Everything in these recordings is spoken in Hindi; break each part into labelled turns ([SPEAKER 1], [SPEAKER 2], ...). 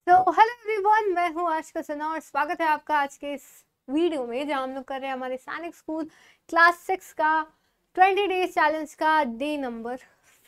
[SPEAKER 1] तो हेलो एवरीवन, मैं हूँ आज का सना और स्वागत है आपका आज के इस वीडियो में जहाँ हम लोग कर रहे हैं हमारे सैनिक स्कूल क्लास 6 का 20 डेज चैलेंज का डे नंबर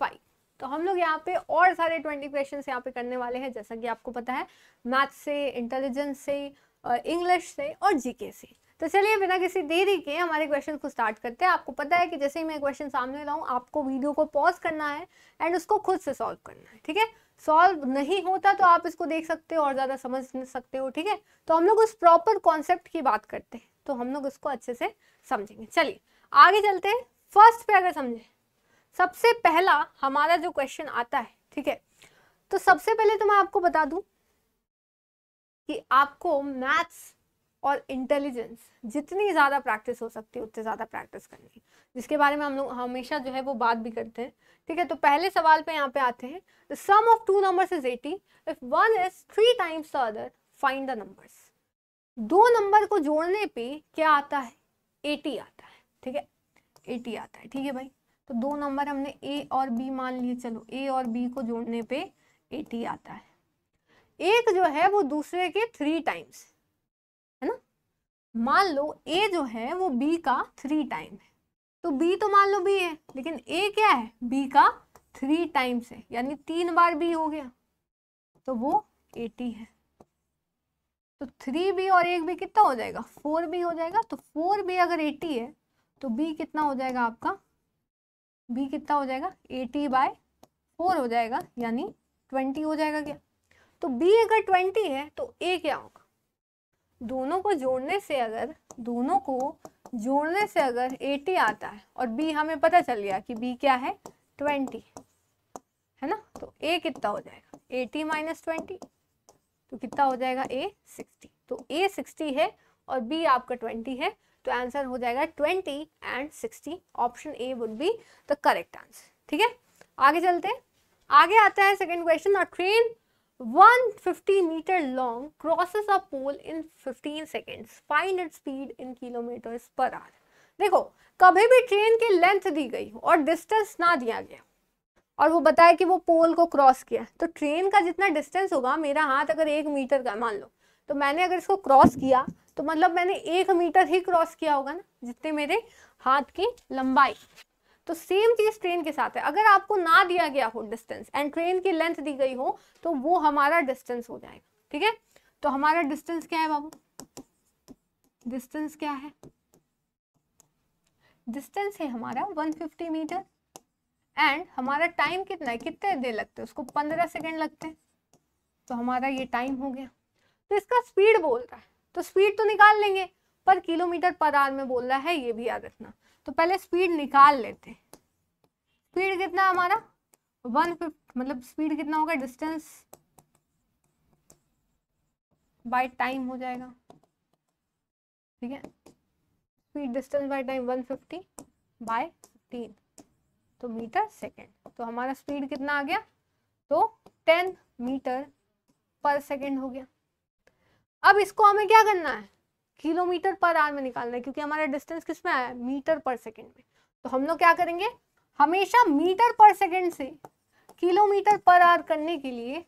[SPEAKER 1] 5। तो हम लोग यहाँ पे और सारे 20 क्वेश्चंस यहाँ पे करने वाले हैं, जैसा कि आपको पता है, मैथ्स से, इंटेलिजेंस से, इंग्लिश से और जीके से। तो चलिए बिना किसी देरी के हमारे क्वेश्चन को स्टार्ट करते हैं। आपको पता है कि जैसे ही मैं क्वेश्चन सामने लाऊं आपको वीडियो को पॉज करना है एंड उसको खुद से सॉल्व करना है, ठीक है। सॉल्व नहीं होता तो आप इसको देख सकते हो और ज़्यादा समझ सकते हो, ठीक है। तो हम लोग उस प्रॉपर कॉन्सेप्ट की बात करते हैं, तो हम लोग उसको अच्छे से समझेंगे। चलिए आगे चलते हैं। फर्स्ट पे अगर समझे, सबसे पहला हमारा जो क्वेश्चन आता है, ठीक है, तो सबसे पहले तो मैं आपको बता दूं कि आपको मैथ्स और इंटेलिजेंस जितनी ज़्यादा प्रैक्टिस हो सकती है उतनी ज़्यादा प्रैक्टिस करनी है, जिसके बारे में हम लोग हमेशा जो है वो बात भी करते हैं, ठीक है। तो पहले सवाल पे यहाँ पे आते हैं, the sum of two numbers is 80 if one is 3 times the other, find the numbers. दो नंबर को जोड़ने पे क्या आता है? 80 आता है, ठीक है, 80 आता है, ठीक है भाई। तो दो नंबर हमने ए और बी मान लिए, चलो ए और बी को जोड़ने पे 80 आता है। एक जो है वो दूसरे के 3 टाइम्स है ना। मान लो ए जो है वो बी का 3 टाइम है, तो बी तो मान लो बी है, लेकिन ए क्या है? बी का 3 टाइम्स है, यानी 3 बार बी हो गया, तो वो 80 है। तो 3b और 1b कितना हो जाएगा? 4b हो जाएगा। तो 4b अगर 80 है तो b कितना हो जाएगा आपका? b कितना हो जाएगा? 80/4 हो जाएगा, यानी 20 हो जाएगा क्या? तो b अगर 20 है तो a क्या होगा? दोनों को जोड़ने से अगर 80 आता है और b हमें पता चल गया कि b क्या है? 20 है ना। तो a कितना हो जाएगा? 80 - 20, तो कितना हो जाएगा? a 60। तो a 60 है और b आपका 20 है, तो आंसर हो जाएगा 20 and 60। Option A would be the correct answer, ठीक है। आगे चलते हैं। आगे आता है second question. A train 150 meter long crosses a pole in 15 seconds. Find its speed in kilometers per hour. देखो, कभी भी ट्रेन की लेंथ दी गई हो और डिस्टेंस ना दिया गया और वो बताया कि वो पोल को क्रॉस किया, तो ट्रेन का जितना डिस्टेंस होगा, मेरा हाथ अगर 1 मीटर का मान लो, तो मैंने अगर इसको क्रॉस किया तो मतलब मैंने 1 मीटर ही क्रॉस किया होगा ना, जितने मेरे हाथ की लंबाई। तो सेम चीज ट्रेन के साथ है। अगर आपको ना दिया गया हो डिस्टेंस एंड ट्रेन की लेंथ दी गई हो तो वो हमारा डिस्टेंस हो जाएगा, ठीक है। तो हमारा डिस्टेंस क्या है बाबू? डिस्टेंस क्या है? डिस्टेंस है हमारा 150 मीटर एंड हमारा टाइम कितना है? कितने देर लगते हैं उसको? 15 सेकेंड लगते हैं। तो हमारा ये टाइम हो गया। तो इसका स्पीड बोल रहा है, तो स्पीड तो निकाल लेंगे, पर किलोमीटर पर आवर में बोल रहा है, ये भी याद रखना। तो पहले स्पीड निकाल लेते हैं। स्पीड कितना हमारा? 150, मतलब स्पीड कितना होगा? डिस्टेंस बाय टाइम हो जाएगा, ठीक है। स्पीड डिस्टेंस बाय टाइम 150/15, तो मीटर सेकेंड। तो हमारा स्पीड कितना आ गया? तो 10 मीटर पर सेकेंड हो गया। अब इसको हमें क्या करना है? किलोमीटर पर आवर में निकालना है, क्योंकि हमारा डिस्टेंस किस में आया? मीटर पर सेकेंड में। तो हम लोग क्या करेंगे? हमेशा मीटर पर सेकेंड से किलोमीटर पर आवर करने के लिए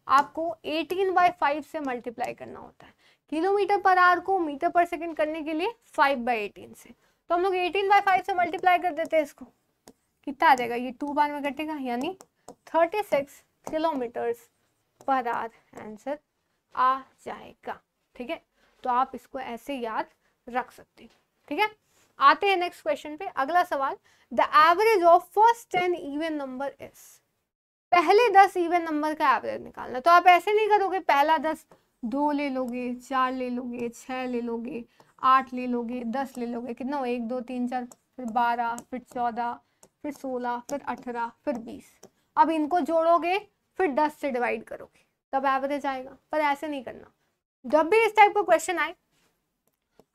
[SPEAKER 1] आपको 18/5 से मल्टीप्लाई करना होता है। किलोमीटर पर आवर को मीटर पर सेकेंड करने के लिए 5/18 से, तो हम लोग 18/5 से मल्टीप्लाई कर देते हैं इसको। कितना आ जाएगा? ये 2 बार में कटेगा, यानी 36 किलोमीटर्स पर आवर आंसर आ जाएगा, ठीक है। तो आप इसको ऐसे याद रख सकते हैं, ठीक है। आते हैं नेक्स्ट क्वेश्चन पे। अगला सवाल, the average of first 10 even number is. पहले 10 इवन नंबर का एवरेज निकालना। तो आप ऐसे नहीं करोगे, पहला 10 2 ले लोगे, 4 ले लोगे, 6 ले लोगे, 8 ले लोगे, 10 ले लोगे। कितना हो? 1 2 3 4, फिर 12, फिर 14, फिर 16, फिर 18, फिर 20। अब इनको जोड़ोगे, फिर 10 से डिवाइड करोगे, तब एवरेज आएगा। पर ऐसे नहीं करना। जब भी इस टाइप का क्वेश्चन आए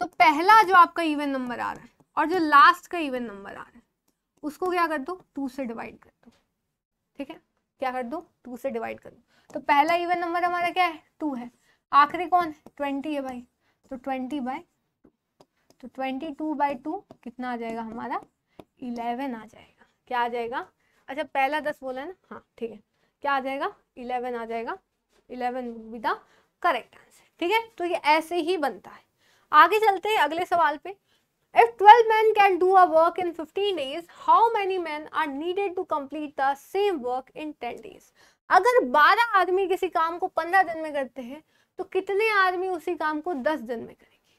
[SPEAKER 1] तो पहला जो आपका इवन नंबर आ रहा है और जो लास्ट का इवन नंबर आ रहा है उसको क्या कर दो? 2 से डिवाइड कर दो, ठीक है। क्या कर दो? 2 से डिवाइड कर दो। तो पहला इवन नंबर हमारा क्या है? 2 है। आखिरी कौन है? 20 है भाई, तो 20/2। तो 22/2 कितना आ जाएगा हमारा? 11 आ जाएगा। क्या आ जाएगा? अच्छा, पहला 10 बोला है ना, हाँ ठीक है। क्या आ जाएगा? 11 आ जाएगा 11 would be the correct answer. ठीक है, तो ये ऐसे ही बनता है। आगे चलते हैं अगले सवाल पे। If 12 men can do a work in 15 days, how many men are needed to complete the same work in 10 days? अगर 12 आदमी किसी काम को 15 दिन में करते हैं तो कितने आदमी उसी काम को 10 दिन में करेंगे?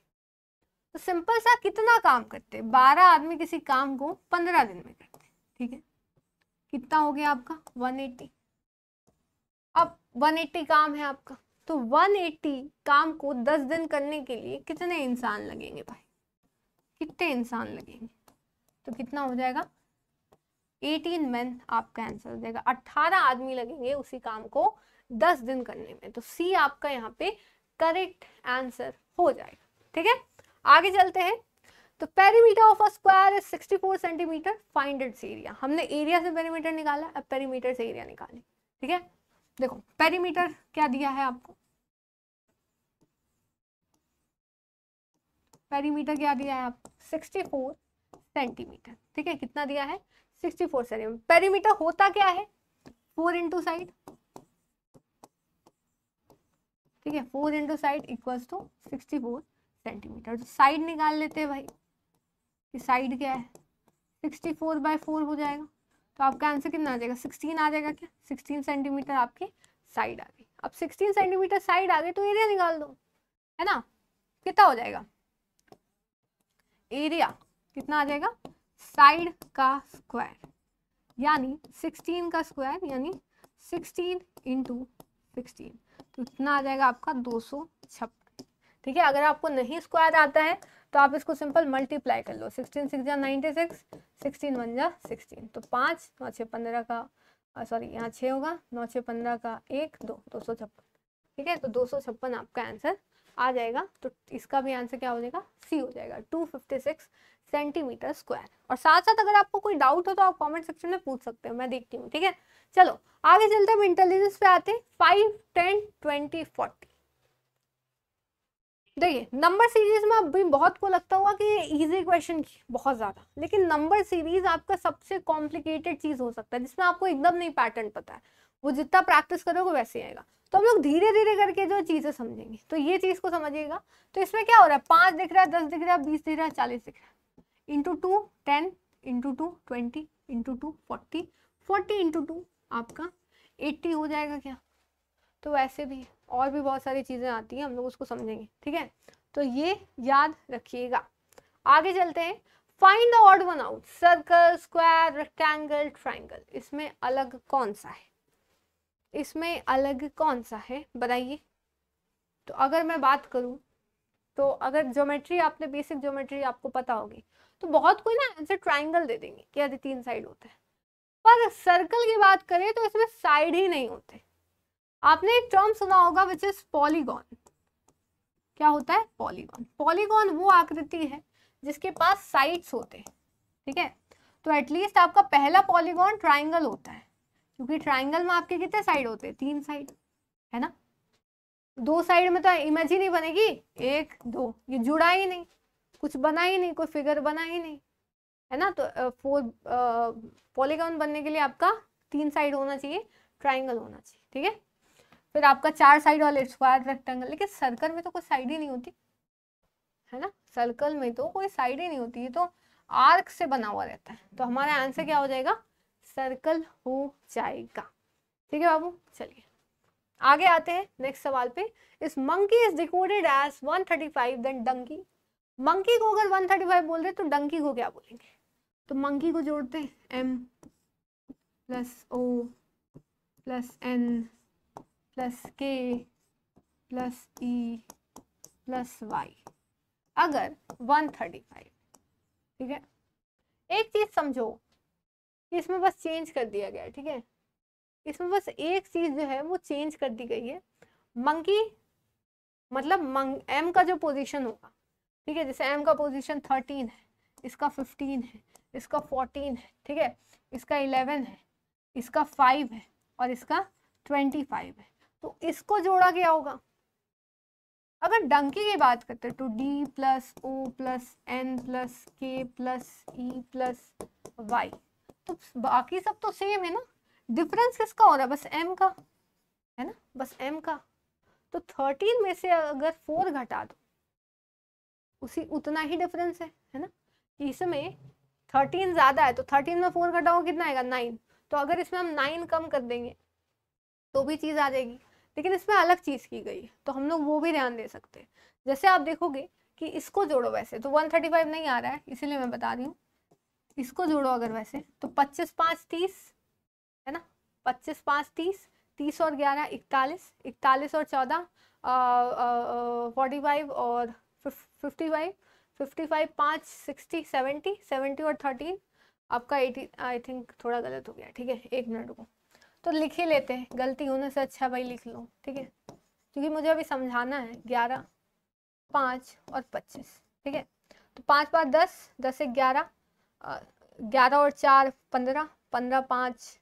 [SPEAKER 1] तो सिंपल सा, कितना काम करते हैं? 12 आदमी किसी काम को 15 दिन में करते हैं। ठीक है, कितना हो गया आपका? 180। अब 180 काम है आपका, तो 180 काम को 10 दिन करने के लिए कितने इंसान लगेंगे भाई? कितने इंसान लगेंगे? तो कितना हो जाएगा? 18 मैन आपका आंसर हो जाएगा। 18 आदमी लगेंगे उसी काम को 10 दिन करने में। तो सी आपका यहाँ पे करेक्ट आंसर हो जाएगा। ठीक है, आगे चलते हैं। तो perimeter of a square is 64 centimetre, find its area. हमने एरिया से पेरीमीटर निकाला, अब पेरीमीटर से एरिया निकालें। ठीक है, देखो पेरीमीटर क्या दिया है आपको, पेरीमीटर क्या दिया है आपको? 64 सेंटीमीटर। ठीक है, कितना दिया है? 64 सेंटीमीटर। पेरीमीटर होता क्या है? 4 इंटू साइड। ठीक है, 4 into side equals to 64 centimetre. तो साइड निकाल लेते हैं भाई कि साइड क्या है? 64/4 हो जाएगा। तो आपका आंसर कितना आ जाएगा? 16 आ जाएगा क्या? 16 सेंटीमीटर आपकी साइड आ गई। अब 16 सेंटीमीटर साइड आ गई तो एरिया निकाल दो, है ना? कितना हो जाएगा एरिया? कितना आ जाएगा? साइड का स्क्वायर, यानी 16 का स्क्वायर, यानी 16 इंटू 16, तो इतना आ जाएगा आपका 256। ठीक है, अगर आपको नहीं स्क्वायर आता है तो आप इसको सिंपल मल्टीप्लाई कर लो। 16 6 जा 96, 16 1 जा 16, तो 5 9 6 15 का सॉरी यहाँ 6 होगा, 9 6 15 का 1 2 256। ठीक है, तो 256 आपका आंसर आ जाएगा। तो इसका भी आंसर क्या हो जाएगा? सी हो जाएगा, 256 सेंटीमीटर स्क्वायर। और साथ साथ अगर आपको कोई डाउट हो तो आप कमेंट सेक्शन में पूछ सकते हो, मैं देखती हूँ। ठीक है, चलो आगे चलते हैं, इंटेलिजेंस पे आते हैं। 5 10 20 40। देखिए नंबर सीरीज में अभी बहुत को लगता होगा कि ये इजी क्वेश्चन बहुत ज्यादा, लेकिन नंबर सीरीज आपका सबसे कॉम्प्लिकेटेड चीज हो सकता है जिसमें आपको एकदम नहीं पैटर्न पता है। वो जितना प्रैक्टिस करोगे वैसे आएगा। तो हम लोग धीरे धीरे करके जो चीजें समझेंगे, तो ये चीज को समझिएगा। तो इसमें क्या हो रहा है? 5 दिख रहा है, 10 दिख रहा है, 20 दिख रहा है, 40 दिख रहा है। इंटू 2 10, इंटू 2 20, इंटू 2 40, 40 इंटू 2 आपका 80 हो जाएगा क्या? तो वैसे भी और भी बहुत सारी चीजें आती हैं, हम लोग उसको समझेंगे। ठीक है, तो ये याद रखिएगा। आगे चलते हैं। Find the odd one out. Circle, square, rectangle, triangle, इसमें अलग कौन सा है? इसमें अलग कौन सा है बताइए। तो अगर मैं बात करूं तो अगर ज्योमेट्री, आपने बेसिक ज्योमेट्री आपको पता होगी, तो बहुत कोई ना आंसर ट्राइंगल दे देंगे कि यदि 3 साइड होते हैं। पर सर्कल की बात करें तो इसमें साइड ही नहीं होते। आपने एक टर्म सुना होगा विच इज पॉलीगॉन। क्या होता है? पॉलीगॉन। पॉलीगॉन वो आकृति है जिसके पास साइड्स होते हैं। ठीक है, तो एटलीस्ट आपका पहला पॉलीगॉन ट्राइंगल होता है, क्योंकि ट्राइंगल में आपके कितने साइड होते हैं? 3 साइड, है ना? 2 साइड में तो इमेज ही नहीं बनेगी, 1 2, ये जुड़ा ही नहीं, कुछ बना ही नहीं, कोई फिगर बना ही नहीं, है ना? तो पॉलीगॉन बनने के लिए आपका 3 साइड होना चाहिए, ट्राइंगल होना चाहिए। ठीक है, फिर आपका 4 साइड वाले स्क्वायर, रेक्टेंगल। लेकिन सर्कल में तो कोई साइड ही नहीं होती, है ना? सर्कल में तो कोई साइड ही नहीं होती, ये तो आर्क से बना हुआ रहता है। तो हमारा आंसर क्या हो जाएगा? सर्कल हो जाएगा। ठीक है बाबू, चलिए आगे आते हैं नेक्स्ट सवाल पे। Is monkey is decoded as 135, then donkey. Monkey को अगर 135 बोल रहे तो डंकी को क्या बोलेंगे? तो मंकी को जोड़ते हैं m plus o plus n plus k plus e plus y, अगर 135। ठीक है, एक चीज समझो कि इसमें बस चेंज कर दिया गया है। ठीक है, इसमें बस एक चीज जो है वो चेंज कर दी गई है। मंकी मतलब m का जो पोजीशन होगा, ठीक है, जैसे m का पोजीशन 13 है, इसका 15 है, इसका 14 है, ठीक है, इसका 11 है, इसका 5 है और इसका 25 है। तो इसको जोड़ा गया होगा। अगर डंकी की बात करते हैं तो d plus o plus n plus k plus e plus y, तो बाकी सब तो सेम है ना। डिफरेंस किसका हो रहा है? बस m का। है ना, बस m का। तो 13 में से अगर 4 घटा दो, उसी उतना ही डिफरेंस है ना। इसमें 13 ज्यादा है तो 13 में 4 घटाओ कितना आएगा 9। तो अगर इसमें हम 9 कम कर देंगे तो भी चीज आ जाएगी, लेकिन इसमें अलग चीज की गई है तो हम लोग वो भी ध्यान दे सकते हैं। जैसे आप देखोगे कि इसको जोड़ो, वैसे तो 135 नहीं आ रहा है इसीलिए मैं बता रही हूँ, इसको जोड़ो अगर वैसे तो 25 5 30 है ना, 25 5 30, 30 और 11 41, 41 और 14 45 और 55, 55 5 60 70, 70 और 13 आपका 80। आई थिंक थोड़ा गलत हो गया, ठीक है 1 मिनट को, तो लिख ही लेते हैं, गलती होने से अच्छा भाई लिख लो, ठीक है, क्योंकि मुझे अभी समझाना है। 11 5 और 25, ठीक है, तो 5 5 10, 10 1 11, 11 और 4 15, 15 5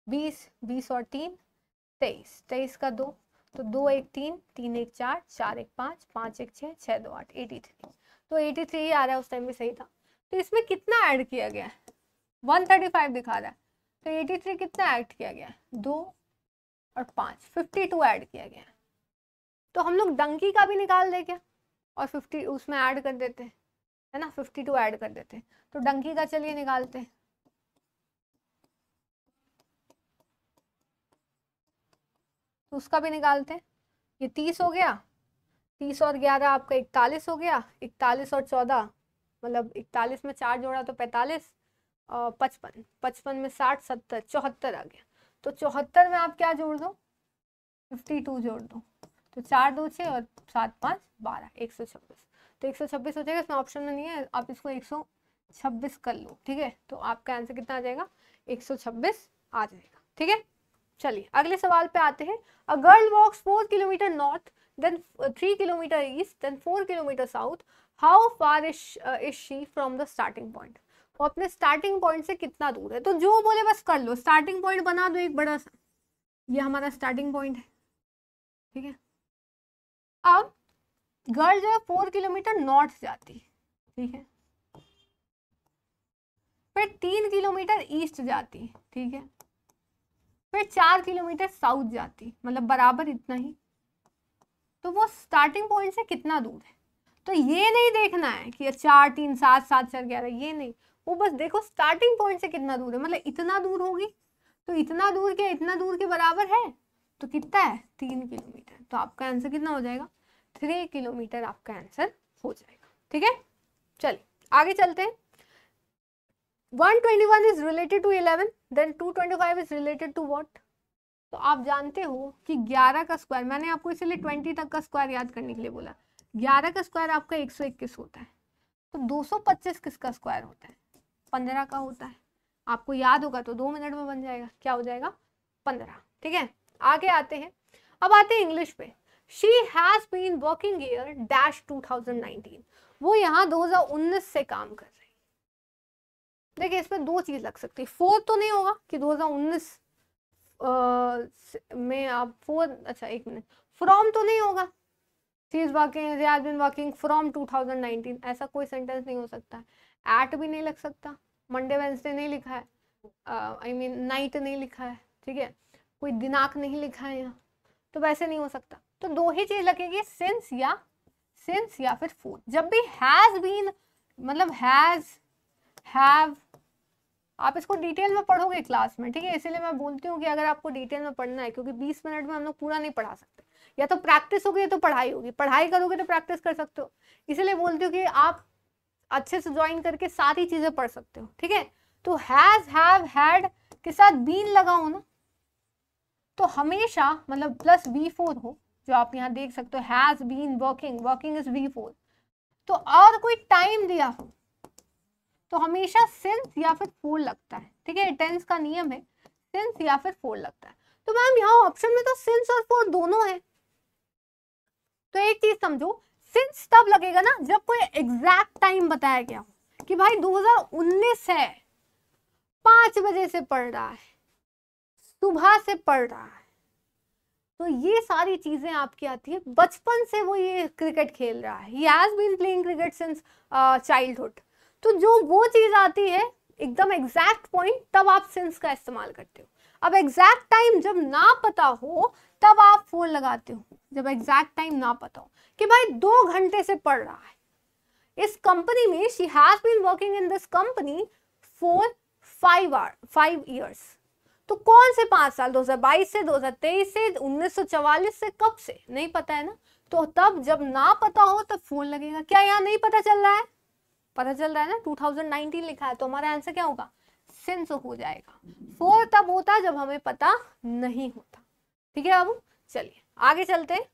[SPEAKER 1] 20, 20 और 3 23, 23 का 2, तो 2 1 3, 3 1 4, 4 1 5, 5 1 6, 6 2 8, 83। तो 83 ही आ रहा है, उस टाइम भी सही था। तो इसमें कितना ऐड किया गया है, 135 दिखा रहा है, तो 83 कितना ऐड किया गया है, 2 और 5, 52 ऐड किया गया है। तो हम लोग डंकी का भी निकाल दे क्या, और 50 उसमें ऐड कर देते हैं, है ना, 52 ऐड कर देते हैं। तो डंकी का चलिए निकालते हैं, तो उसका भी निकालते हैं। ये 30 हो गया, 30 और 11 आपका 41 हो गया, 41 और 14 मतलब 41 में 4 जोड़ा तो 45, 55, 55 में 60 70 74 आ गया। तो 74 में आप क्या जोड़ दो, 52 जोड़ दो, तो 4 2 6 और 7 5 12, 126। तो 126 हो जाएगा, इसमें ऑप्शन में नहीं है, आप इसको 126 कर लो, ठीक है। तो आपका आंसर कितना आ जाएगा, 126 आ जाएगा, ठीक है। चलिए अगले सवाल पे आते हैं। A girl walks 4 kilometre north, then 3 kilometre east, then 4 kilometre south, how far is she from the starting point. वो अपने स्टार्टिंग पॉइंट से कितना दूर है, तो जो बोले बस कर लो, स्टार्टिंग पॉइंट बना दो एक बड़ा सा, ये हमारा स्टार्टिंग पॉइंट है, ठीक है। अब गर्ल जो है 4 किलोमीटर नॉर्थ जाती, ठीक है, फिर 3 किलोमीटर ईस्ट जाती, ठीक है, फिर 4 किलोमीटर साउथ जाती, मतलब बराबर इतना ही। तो वो स्टार्टिंग पॉइंट से कितना दूर है, तो ये नहीं देखना है कि 4 3 7 7 4 11, ये नहीं, वो बस देखो स्टार्टिंग पॉइंट से कितना दूर है, मतलब इतना दूर होगी, तो इतना दूर के इतना दूर के बराबर है, तो कितना है 3 किलोमीटर। तो आपका आंसर कितना हो जाएगा, 3 किलोमीटर आपका आंसर हो जाएगा, ठीक है। चलिए आगे चलते हैं। 121 is related to 11, then 225 is related to what? तो आप जानते हो कि 11 का स्क्वायर, मैंने आपको इसलिए 20 तक का स्क्वायर याद करने के लिए बोला, 11 का स्क्वायर आपका 121 होता है, तो 225 किसका स्क्वायर होता है, 15 का होता है। आपको याद होगा तो 2 मिनट में बन जाएगा, क्या हो जाएगा 15, ठीक है। आगे आते हैं, अब आते हैं इंग्लिश पे। She has been working year dash 2019, वो यहाँ 2019 से काम कर रही है। देखिए इसमें 2 चीज लग सकती है, 4 तो नहीं होगा कि 2019 में आप 4, अच्छा 1 मिनट, फ्रॉम तो नहीं होगा, she is working, has been working from 2019, ऐसा कोई सेंटेंस नहीं हो सकता है। एट भी नहीं लग सकता, मंडे वेंसडे नहीं लिखा है, आई मीन नाइट नहीं लिखा है, ठीक है, कोई दिनांक नहीं लिखा है यहाँ, तो वैसे नहीं हो सकता। तो 2 ही चीज लगेगी, सिंस या फिर फॉर। जब भी हैज बीन मतलब हैज हैव, आप इसको डिटेल में पढ़ोगे क्लास में, ठीक है, इसीलिए मैं बोलती हूँ कि अगर आपको डिटेल में पढ़ना है, क्योंकि 20 मिनट में हम लोग पूरा नहीं पढ़ा सकते, या तो प्रैक्टिस होगी या तो पढ़ाई होगी, पढ़ाई करोगे तो प्रैक्टिस कर सकते हो, इसीलिए बोलती हूँ कि आप अच्छे से ज्वाइन करके सारी चीजें पढ़ सकते हो, ठीक है। तो हैज हैव हैड के साथ बीन लगा हो ना, तो हमेशा मतलब प्लस V4 हो, जो आप यहाँ देख सकते हो, has been working, working is V4, तो और कोई टाइम दिया हो तो हमेशा सिंस या फिर फॉर लगता है, ठीक है, टेंस का नियम है, सिंस या फिर फॉर लगता है। तो मैम यहाँ ऑप्शन में तो सिंस और फॉर दोनों है, तो एक चीज समझो, सिंस तब लगेगा ना जब कोई एग्जैक्ट टाइम बताया गया हो कि भाई 2019 है, 5 बजे से पढ़ रहा है, सुबह से पढ़ रहा है, तो ये सारी चीजें आपकी आती है, बचपन से वो ये क्रिकेट खेल रहा है, he has been playing cricket since childhood, तो जो वो चीज आती है एकदम एग्जैक्ट पॉइंट, तब आप सिंस का इस्तेमाल करते हो। अब एग्जैक्ट टाइम जब ना पता हो तब आप फोन लगाते हो जब एग्जैक्ट टाइम ना पता हो कि भाई 2 घंटे से पढ़ रहा है इस कंपनी में। She has been working in this company for 5 years। तो कौन से 5 साल, 2022 से, 2023 से, 1944 से, कब से नहीं पता है ना। तो तब जब ना पता हो तब फोन लगेगा। क्या यहाँ नहीं पता चल रहा है? पता चल रहा है ना, 2019 लिखा है, तो हमारा आंसर क्या होगा? सिंस हो जाएगा। 4 तब होता जब हमें पता नहीं होता। ठीक है बाबू, चलिए आगे चलते हैं।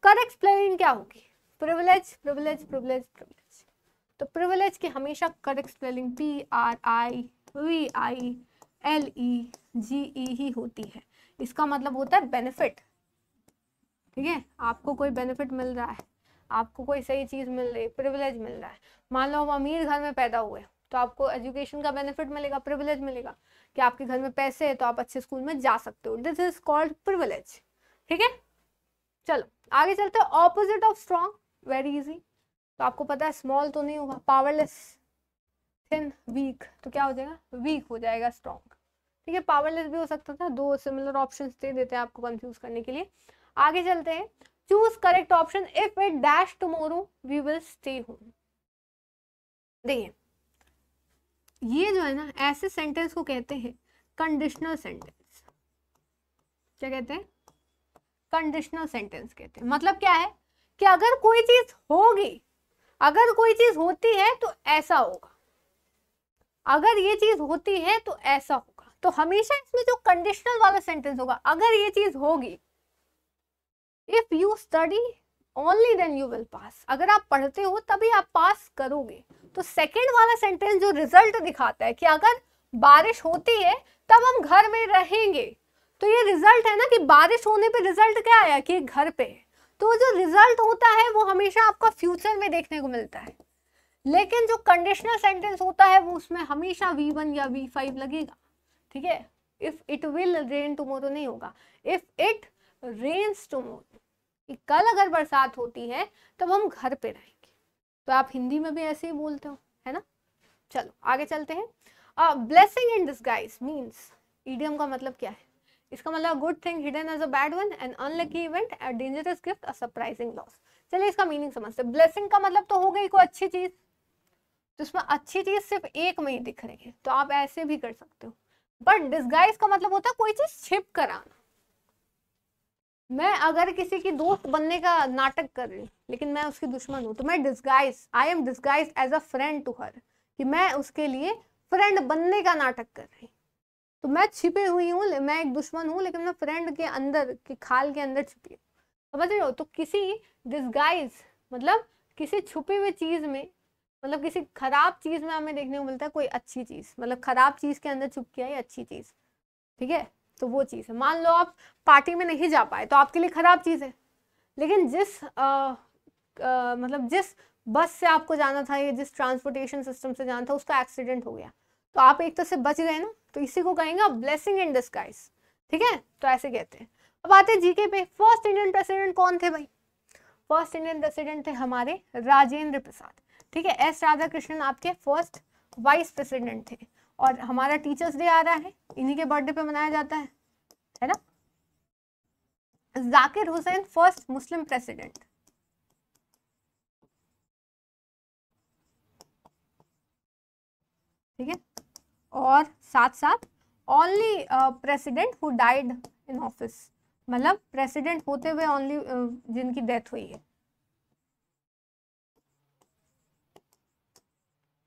[SPEAKER 1] करेक्ट स्पेलिंग क्या होगी? Privilege, privilege, privilege, privilege. तो प्रिविलेज की हमेशा करेक्ट स्पेलिंग PRIVILEGE ही होती है। इसका मतलब होता है बेनिफिट। ठीक है, आपको कोई बेनिफिट मिल रहा है, आपको कोई सही चीज मिल रही है, प्रिविलेज मिल रहा है। मान लो आप अमीर घर में पैदा हुए तो आपको एजुकेशन का बेनिफिट मिलेगा, प्रिविलेज मिलेगा कि आपके घर में पैसे है तो आप अच्छे स्कूल में जा सकते हो। This is called privilege. ठीक है, चलो आगे चलते हैं। Opposite of strong, very easy. तो आपको पता है स्मॉल तो नहीं होगा, पावरलेस, थिन, वीक, तो क्या हो जाएगा? वीक हो जाएगा स्ट्रॉन्ग। ठीक है, पावरलेस भी हो सकता था, 2 सिमिलर ऑप्शंस दे देते हैं आपको कंफ्यूज करने के लिए। आगे चलते हैं। Choose correct option if it dash tomorrow we will stay home. देखिए ये जो है ना, ऐसे सेंटेंस को कहते हैं कंडीशनल सेंटेंस। क्या कहते हैं? कंडीशनल सेंटेंस कहते हैं। मतलब क्या है कि अगर कोई चीज होगी, अगर कोई चीज होती है तो ऐसा होगा, अगर ये चीज होती है तो ऐसा होगा। तो हमेशा इसमें जो कंडीशनल वाला सेंटेंस होगा, अगर ये चीज होगी, if you study only then you will pass, अगर आप पढ़ते हो तभी आप पास करोगे। तो सेकंड वाला सेंटेंस जो रिजल्ट दिखाता है कि अगर बारिश होती है तब हम घर में रहेंगे, तो ये रिजल्ट है ना कि बारिश होने पे रिजल्ट क्या आया कि घर पे है। तो जो रिजल्ट होता है वो हमेशा आपका फ्यूचर में देखने को मिलता है। लेकिन जो कंडीशनल सेंटेंस होता है वो उसमें हमेशा V1 या V5 लगेगा। ठीक है, if it will rain tomorrow नहीं होगा, इफ इट रेन्स टुमारो, कल अगर बरसात होती है तब हम घर पे रहेंगे। तो आप हिंदी में भी ऐसे ही बोलते हो, है ना। चलो आगे चलते हैं। Blessing in disguise means, idiom का मतलब क्या है? इसका मतलब good thing hidden as a bad one, an unlucky event, a dangerous gift, a surprising loss. चलिए इसका मीनिंग समझते हैं। ब्लेसिंग का मतलब तो हो गई कोई अच्छी चीज, तो इसमें अच्छी चीज सिर्फ एक में ही दिख रही है, तो आप ऐसे भी कर सकते हो। बट डिस्गाइज का मतलब होता है कोई चीज छिप कर आना। मैं अगर किसी की दोस्त बनने का नाटक कर रही हूँ लेकिन मैं उसकी दुश्मन हूँ, तो मैं disguise, I am disguise as a friend to her, कि मैं उसके लिए फ्रेंड बनने का नाटक कर रही। तो मैं छिपी हुई हूँ, मैं एक दुश्मन हूँ लेकिन मैं फ्रेंड के अंदर के खाल के अंदर छुपी हूँ, समझ रहे हो। तो किसी डिस्गाइज मतलब किसी छुपी हुई चीज में, मतलब किसी खराब चीज में हमें देखने को मिलता है कोई अच्छी चीज, मतलब खराब चीज के अंदर छुप के आई अच्छी चीज। ठीक है, तो वो चीज है। मान लो आप पार्टी में नहीं जा पाए तो आपके लिए खराब चीज है, लेकिन मतलब जिस बस से आपको जाना था या जिस ट्रांसपोर्टेशन सिस्टम से जाना था उसका एक्सीडेंट हो गया, तो आप एक तरह से बच गए ना, तो इसी को कहेंगे ब्लेसिंग इन डिस्गाइज। ठीक है, तो ऐसे कहते हैं। अब आते हैं जीके पे। फर्स्ट इंडियन प्रेसिडेंट कौन थे भाई? फर्स्ट इंडियन प्रेसिडेंट थे हमारे राजेंद्र प्रसाद। ठीक है, एस राधाकृष्णन आपके फर्स्ट वाइस प्रेसिडेंट थे। और हमारा टीचर्स डे आ रहा है, इन्हीं के बर्थडे पे मनाया जाता है ना। Zakir Hussain first Muslim president. ठीक है, और साथ साथ only president who died in office, मतलब प्रेसिडेंट होते हुए ओनली जिनकी डेथ हुई है,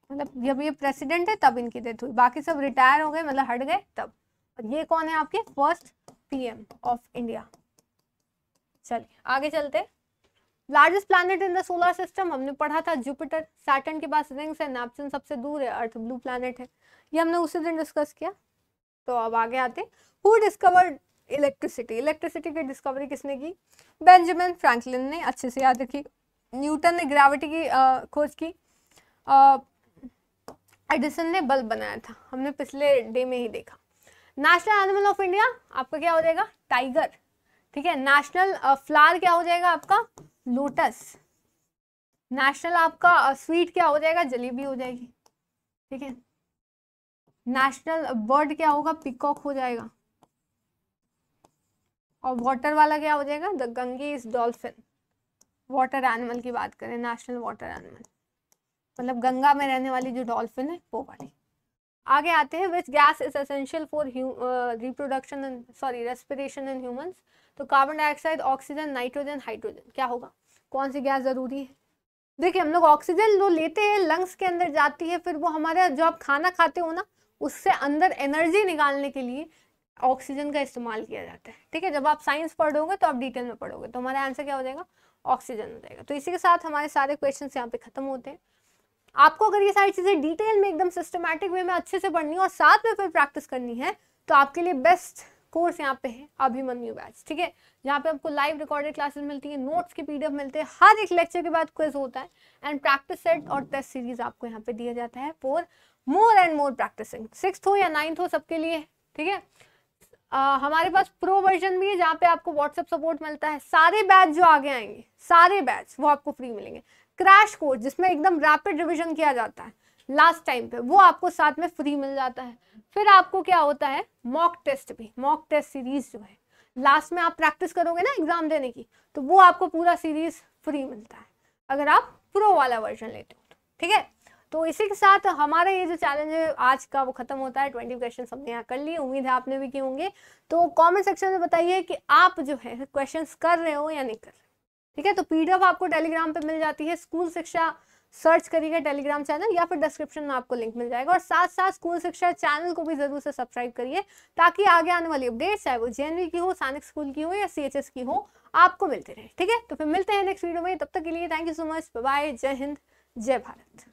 [SPEAKER 1] मतलब जब ये प्रेसिडेंट है तब इनकी डेथ हुई, बाकी सब रिटायर हो गए मतलब हट गए तब। और ये कौन है आपके? First PM of India. चलिए आगे चलते। Largest planet in the solar system हमने पढ़ा था जुपिटर, सैटर्न के पास रिंग्स है, नेपच्यून सबसे दूर है, अर्थ ब्लू प्लैनेट है, ये हमने उसी दिन डिस्कस किया। तो अब आगे आते। Who discovered electricity? इलेक्ट्रिसिटी की डिस्कवरी किसने की? बेंजामिन फ्रैंकलिन ने, अच्छे से याद रखिए। न्यूटन ने ग्रेविटी की खोज की। एडिसन ने बल्ब बनाया था, हमने पिछले डे में ही देखा। नेशनल एनिमल ऑफ इंडिया आपका क्या हो जाएगा? टाइगर। ठीक है, नेशनल फ्लावर क्या हो जाएगा आपका? लोटस। नेशनल आपका स्वीट क्या हो जाएगा? जलेबी हो जाएगी। ठीक है, नेशनल बर्ड क्या होगा? पीकॉक हो जाएगा। और वाटर वाला क्या हो जाएगा, the Ganges dolphin. Water animal की बात करें, नेशनल वाटर एनिमल, मतलब गंगा में रहने वाली जो डॉल्फिन है वो वाली। आगे आते हैं, which gas is essential for reproduction sorry respiration in humans. तो carbon dioxide, oxygen, nitrogen, hydrogen, क्या होगा, कौन सी गैस जरूरी है। देखिए हम लोग ऑक्सीजन जो लेते हैं लंग्स के अंदर जाती है, फिर वो हमारा जो आप खाना खाते हो ना उससे अंदर एनर्जी निकालने के लिए ऑक्सीजन का इस्तेमाल किया जाता है। ठीक है, जब आप साइंस पढ़ोगे तो आप डिटेल में पढ़ोगे, तो हमारा आंसर क्या हो जाएगा, ऑक्सीजन हो जाएगा। तो इसी के साथ हमारे सारे क्वेश्चंस यहाँ पे खत्म होते हैं। आपको अगर ये सारी चीजें डिटेल में एकदम सिस्टमैटिक वे में अच्छे से पढ़नी है और साथ में फिर प्रैक्टिस करनी है, तो आपके लिए बेस्ट कोर्स यहाँ पे है अभिमन्यु बैच। ठीक है, जहाँ पे आपको लाइव रिकॉर्डेड क्लासेस मिलती है, नोट्स के पीडीएफ मिलते हैं, हर एक लेक्चर के बाद क्विज होता है, एंड प्रैक्टिस सेट और टेस्ट सीरीज आपको यहाँ पे दिया जाता है for more and more practicing. 6th हो या 9th हो, सबके लिए। ठीक है, हमारे पास प्रो वर्जन भी है जहाँ पे आपको व्हाट्सएप सपोर्ट मिलता है। सारे बैच जो आगे आएंगे, सारे बैच वो आपको फ्री मिलेंगे। क्रैश कोर्स जिसमें एकदम रैपिड रिविजन किया जाता है लास्ट टाइम पे, वो आपको साथ में फ्री मिल जाता है। फिर आपको क्या होता है, मॉक टेस्ट भी, मॉक टेस्ट सीरीज जो है लास्ट में आप प्रैक्टिस करोगे ना एग्जाम देने की, तो वो आपको पूरा सीरीज फ्री मिलता है अगर आप प्रो वाला वर्जन लेते हो तो। ठीक है, तो इसी के साथ हमारा ये जो चैलेंज है आज का वो खत्म होता है। 20 क्वेश्चन हमने यहाँ कर लिए, उम्मीद है आपने भी किए होंगे। तो कमेंट सेक्शन में बताइए कि आप जो है क्वेश्चंस कर रहे हो या नहीं कर रहे। ठीक है, तो पीडीएफ आपको टेलीग्राम पे मिल जाती है, स्कूल शिक्षा सर्च करिएगा टेलीग्राम चैनल, या फिर डिस्क्रिप्शन में आपको लिंक मिल जाएगा। और साथ साथ स्कूल शिक्षा चैनल को भी जरूर से सब्सक्राइब करिए, ताकि आगे आने वाली अपडेट्स चाहे वो जेएनवी की हो, सैनिक स्कूल की हो या सीएचएस की हो, आपको मिलते रहे। ठीक है, तो फिर मिलते हैं नेक्स्ट वीडियो में, तब तक के लिए thank you so much, bye bye, जय हिंद, जय भारत।